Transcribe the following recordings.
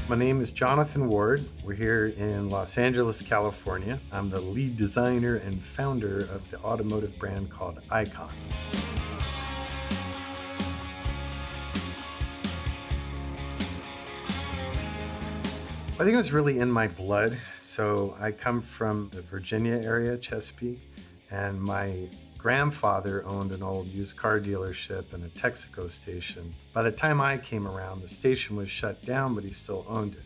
My name is Jonathan Ward. We're here in Los Angeles, California. I'm the lead designer and founder of the automotive brand called Icon. I think it was really in my blood. So I come from the Virginia area, Chesapeake, and my grandfather owned an old used car dealership and a Texaco station. By the time I came around, the station was shut down, but he still owned it.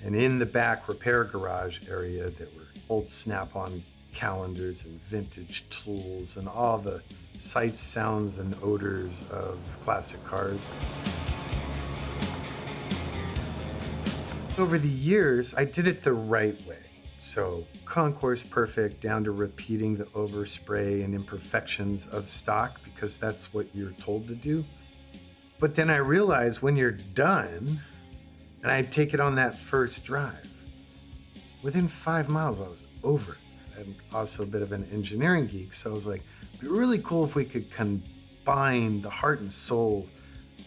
And in the back repair garage area, there were old Snap-on calendars and vintage tools and all the sights, sounds, and odors of classic cars. Over the years, I did it the right way. So concourse perfect down to repeating the overspray and imperfections of stock because that's what you're told to do. But then I realized when you're done, and I'd take it on that first drive, within 5 miles I was over it. I'm also a bit of an engineering geek, so I was like, it'd be really cool if we could combine the heart and soul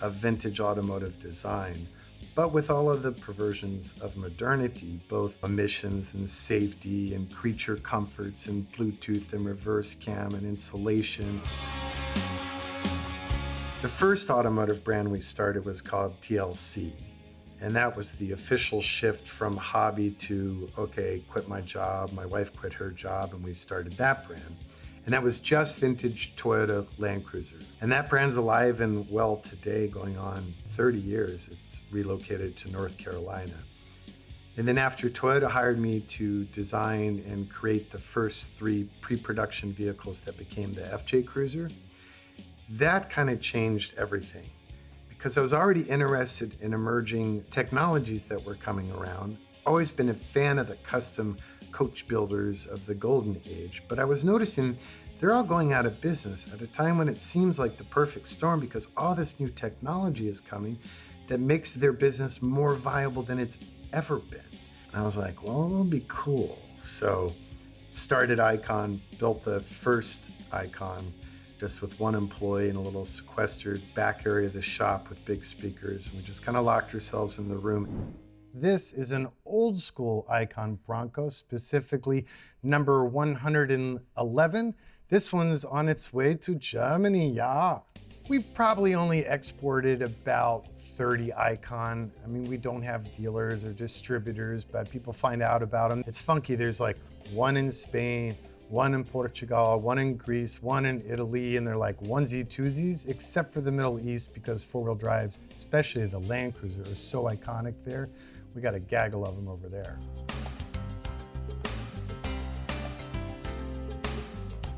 of vintage automotive design, but with all of the perversions of modernity, both emissions and safety and creature comforts and Bluetooth and reverse cam and insulation. The first automotive brand we started was called TLC. And that was the official shift from hobby to, okay, quit my job. My wife quit her job and we started that brand. And that was just vintage Toyota Land Cruiser. And that brand's alive and well today, going on 30 years. It's relocated to North Carolina. And then after Toyota hired me to design and create the first 3 pre-production vehicles that became the FJ Cruiser, that kind of changed everything. Because I was already interested in emerging technologies that were coming around. Always been a fan of the custom coach builders of the golden age, but I was noticing they're all going out of business at a time when it seems like the perfect storm because all this new technology is coming that makes their business more viable than it's ever been. And I was like, well, it'll be cool. So started Icon, built the first Icon just with one employee in a little sequestered back area of the shop with big speakers. And we just kind of locked ourselves in the room. This is an old school Icon Bronco, specifically number 111. This one's on its way to Germany, yeah. We've probably only exported about 30 Icon. I mean, we don't have dealers or distributors, but people find out about them. It's funky, there's like one in Spain, one in Portugal, one in Greece, one in Italy, and they're like onesie twosies, except for the Middle East because four-wheel drives, especially the Land Cruiser, are so iconic there. We got a gaggle of them over there.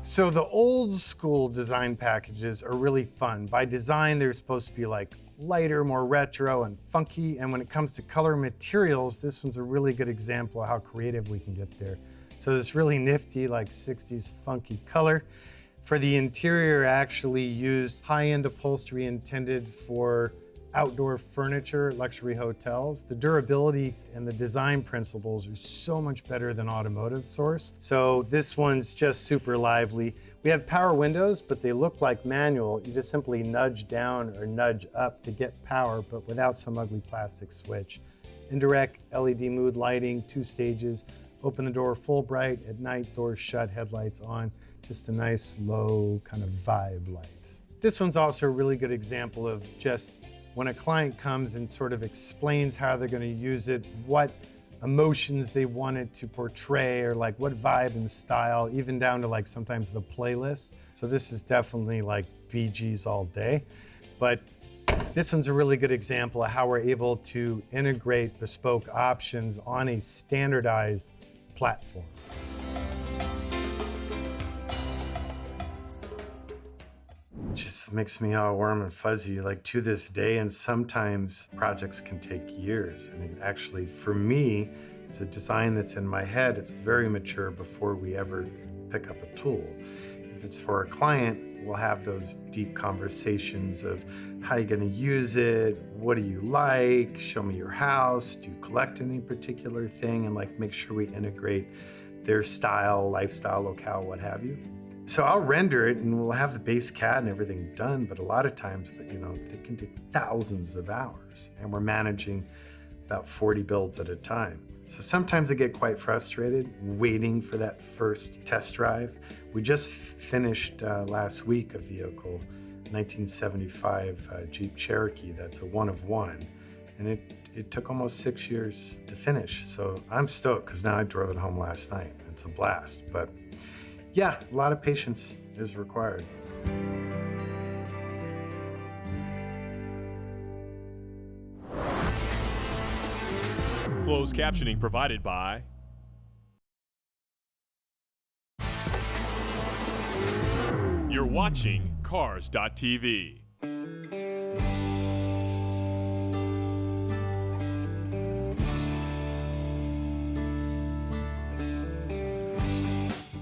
So the old school design packages are really fun. By design, they're supposed to be like lighter, more retro and funky. And when it comes to color materials, this one's a really good example of how creative we can get there. So this really nifty, like 60s funky color. For the interior, I actually used high-end upholstery intended for outdoor furniture, luxury hotels. The durability and the design principles are so much better than automotive source. So this one's just super lively. We have power windows, but they look like manual. You just simply nudge down or nudge up to get power, but without some ugly plastic switch. Indirect LED mood lighting, 2 stages. Open the door full bright, at night doors shut, headlights on. Just a nice low kind of vibe light. This one's also a really good example of just when a client comes and sort of explains how they're going to use it, what emotions they want it to portray, or like what vibe and style, even down to like sometimes the playlist. So this is definitely like Bee Gees all day. But this one's a really good example of how we're able to integrate bespoke options on a standardized platform. Just makes me all warm and fuzzy, like to this day, and sometimes projects can take years. I mean, actually, for me, it's a design that's in my head. It's very mature before we ever pick up a tool. If it's for a client, we'll have those deep conversations of how you're gonna use it, what do you like, show me your house, do you collect any particular thing, and like make sure we integrate their style, lifestyle, locale, what have you. So I'll render it and we'll have the base CAD and everything done, but a lot of times, they can take thousands of hours, and we're managing about 40 builds at a time. So sometimes I get quite frustrated waiting for that first test drive. We just finished last week a vehicle, 1975 Jeep Cherokee, that's a one of one. And it took almost 6 years to finish. So I'm stoked because now I drove it home last night. It's a blast. But yeah, a lot of patience is required. Closed captioning provided by You're watching Cars.tv.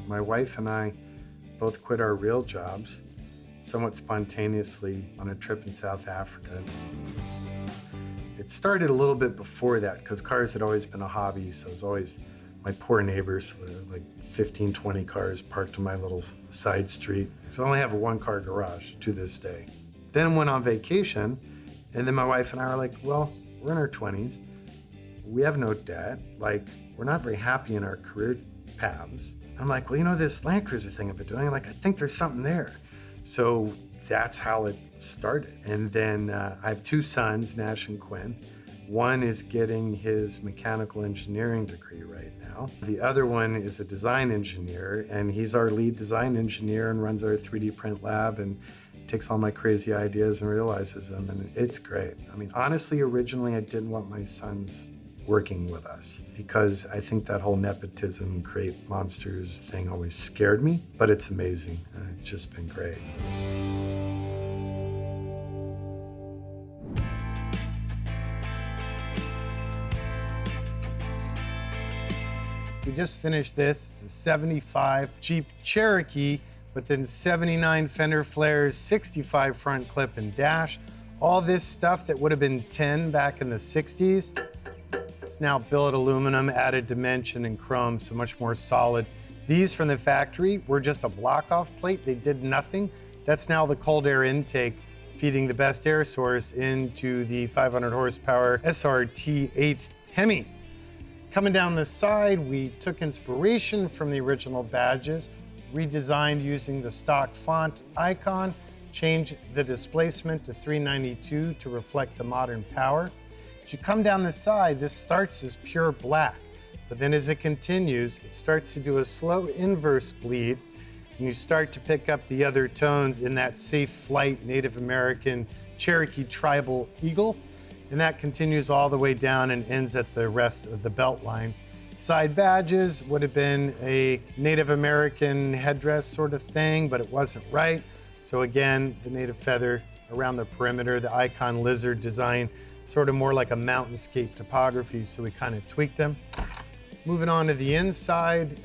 My wife and I both quit our real jobs somewhat spontaneously on a trip in South Africa. It started a little bit before that because cars had always been a hobby, so it was always my poor neighbors, like 15, 20 cars parked on my little side street. So I only have a one-car garage to this day. Then went on vacation, and then my wife and I were like, well, we're in our 20s. We have no debt. Like, we're not very happy in our career paths. I'm like, well, this Land Cruiser thing I've been doing, I think there's something there. So that's how it started. And then I have two sons, Nash and Quinn. One is getting his mechanical engineering degree right now. The other one is a design engineer, and he's our lead design engineer and runs our 3D print lab and takes all my crazy ideas and realizes them, and it's great. Honestly, originally I didn't want my sons working with us because I think that whole nepotism, create monsters thing always scared me, but it's amazing. It's just been great. We just finished this. It's a 75 Jeep Cherokee, but then 79 fender flares, 65 front clip and dash. All this stuff that would have been 10 back in the 60s, it's now billet aluminum, added dimension and chrome, so much more solid. These from the factory were just a block-off plate. They did nothing. That's now the cold air intake, feeding the best air source into the 500 horsepower SRT8 Hemi. Coming down the side, we took inspiration from the original badges, redesigned using the stock font icon, changed the displacement to 392 to reflect the modern power. As you come down the side, this starts as pure black, but then as it continues, it starts to do a slow inverse bleed, and you start to pick up the other tones in that safe flight Native American Cherokee tribal eagle. And that continues all the way down and ends at the rest of the belt line. Side badges would have been a Native American headdress sort of thing, but it wasn't right. So again, the native feather around the perimeter, the icon lizard design, sort of more like a mountainscape topography, so we kind of tweaked them. Moving on to the inside,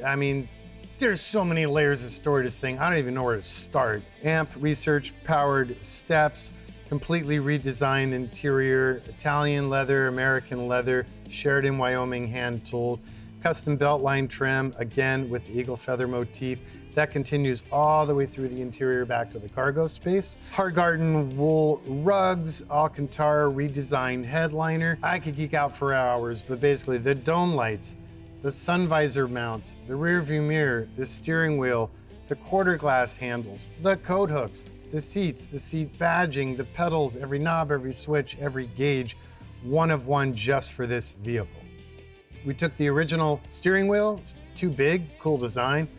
there's so many layers of story to this thing, I don't even know where to start. Amp, research, powered steps, completely redesigned interior, Italian leather, American leather, Sheridan, Wyoming hand-tooled, custom beltline trim, again with the eagle feather motif. That continues all the way through the interior back to the cargo space. Hargarden wool rugs, Alcantara redesigned headliner. I could geek out for hours, but basically the dome lights, the sun visor mounts, the rear view mirror, the steering wheel, the quarter glass handles, the coat hooks, the seats, the seat badging, the pedals, every knob, every switch, every gauge, one of one just for this vehicle. We took the original steering wheel, too big, cool design,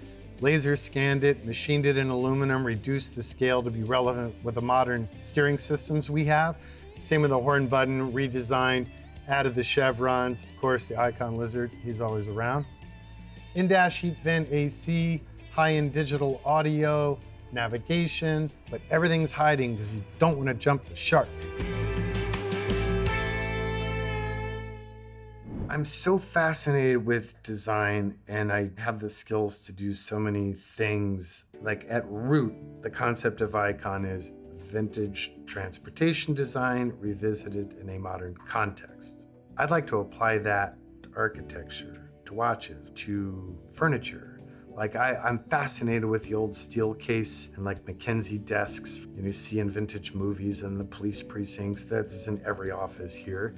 laser scanned it, machined it in aluminum, reduced the scale to be relevant with the modern steering systems we have. Same with the horn button, redesigned, added the chevrons, of course the icon lizard, he's always around. In-dash heat vent AC, high-end digital audio, navigation, but everything's hiding because you don't want to jump the shark. I'm so fascinated with design, and I have the skills to do so many things. Like at root, the concept of Icon is vintage transportation design revisited in a modern context. I'd like to apply that to architecture, to watches, to furniture. I'm fascinated with the old steel case and Mackenzie desks you see in vintage movies and the police precincts. That's in every office here.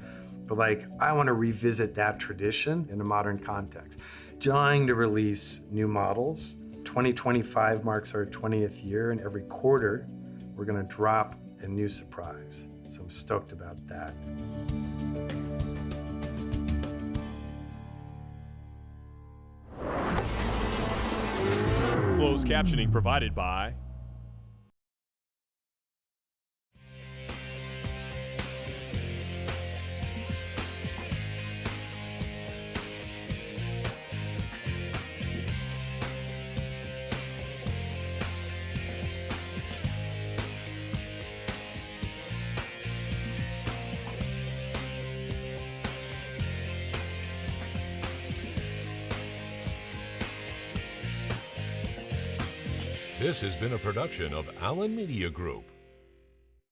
but like, I want to revisit that tradition in a modern context. Dying to release new models. 2025 marks our 20th year, and every quarter we're going to drop a new surprise. So I'm stoked about that. Closed captioning provided by This has been a production of Allen Media Group.